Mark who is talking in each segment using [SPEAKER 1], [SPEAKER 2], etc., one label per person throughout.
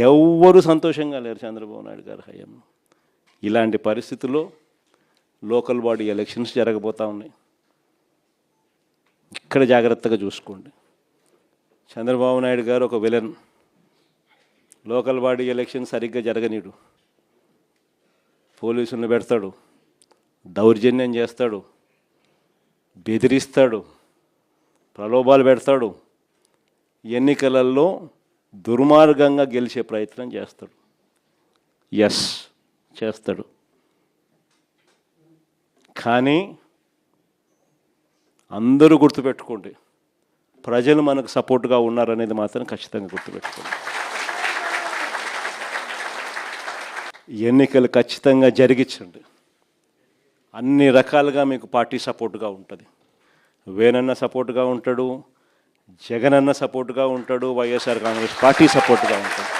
[SPEAKER 1] ఎవ్వరూ సంతోషంగా లేరు చంద్రబాబు నాయుడు గారి హయాంలో. ఇలాంటి పరిస్థితుల్లో లోకల్ బాడీ ఎలక్షన్స్ జరగబోతూ ఉన్నాయి. ఇక్కడ జాగ్రత్తగా చూసుకోండి. చంద్రబాబు నాయుడు గారు ఒక విలన్. లోకల్ బాడీ ఎలక్షన్ సరిగ్గా జరగనీడు, పోలీసులను పెడతాడు, దౌర్జన్యం చేస్తాడు, బెదిరిస్తాడు, ప్రలోభాలు పెడతాడు, ఎన్నికలలో దుర్మార్గంగా గెలిచే ప్రయత్నం చేస్తాడు. ఎస్, చేస్తాడు. కానీ అందరూ గుర్తుపెట్టుకోండి, ప్రజలు మనకు సపోర్ట్గా ఉన్నారనేది మాత్రం ఖచ్చితంగా గుర్తుపెట్టుకోండి. ఎన్నికలు ఖచ్చితంగా జరిగించండి. అన్ని రకాలుగా మీకు పార్టీ సపోర్ట్గా ఉంటుంది. వేనన్న సపోర్ట్గా ఉంటాడు, జగనన్న సపోర్ట్గా ఉంటాడు, వైఎస్ఆర్ కాంగ్రెస్ పార్టీ సపోర్ట్గా ఉంటుంది.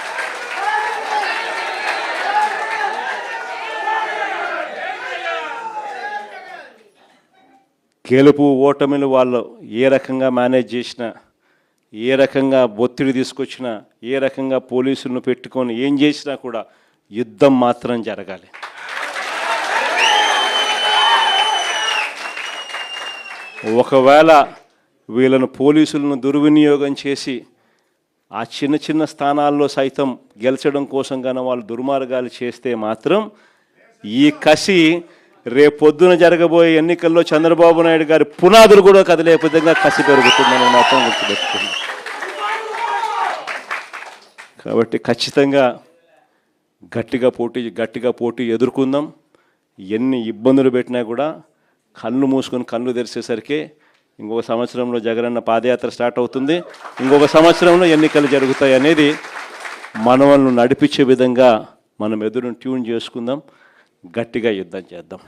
[SPEAKER 1] గెలుపు ఓటమిలు వాళ్ళు ఏ రకంగా మేనేజ్ చేసినా, ఏ రకంగా ఒత్తిడి తీసుకొచ్చినా, ఏ రకంగా పోలీసులను పెట్టుకొని ఏం చేసినా కూడా యుద్ధం మాత్రం జరగాలి. ఒకవేళ వీళ్ళను పోలీసులను దుర్వినియోగం చేసి ఆ చిన్న చిన్న స్థానాల్లో సైతం గెలిచడం కోసం కానీ వాళ్ళు దుర్మార్గాలు చేస్తే మాత్రం ఈ కసి రేపొద్దున జరగబోయే ఎన్నికల్లో చంద్రబాబు నాయుడు గారి పునాదులు కూడా కదిలే విధంగా కసి పెరుగుతుందని మాత్రం గుర్తుపెట్టుకుంది. కాబట్టి ఖచ్చితంగా గట్టిగా పోటీ ఎదుర్కొందాం. ఎన్ని ఇబ్బందులు పెట్టినా కూడా కళ్ళు మూసుకొని కళ్ళు తెరిచేసరికి ఇంకొక సంవత్సరంలో జగనన్న పాదయాత్ర స్టార్ట్ అవుతుంది, ఇంకొక సంవత్సరంలో ఎన్నికలు జరుగుతాయి అనేది మనల్ని నడిపించే విధంగా మనం ఎదురును ట్యూన్ చేసుకుందాం, గట్టిగా యుద్ధం చేద్దాం.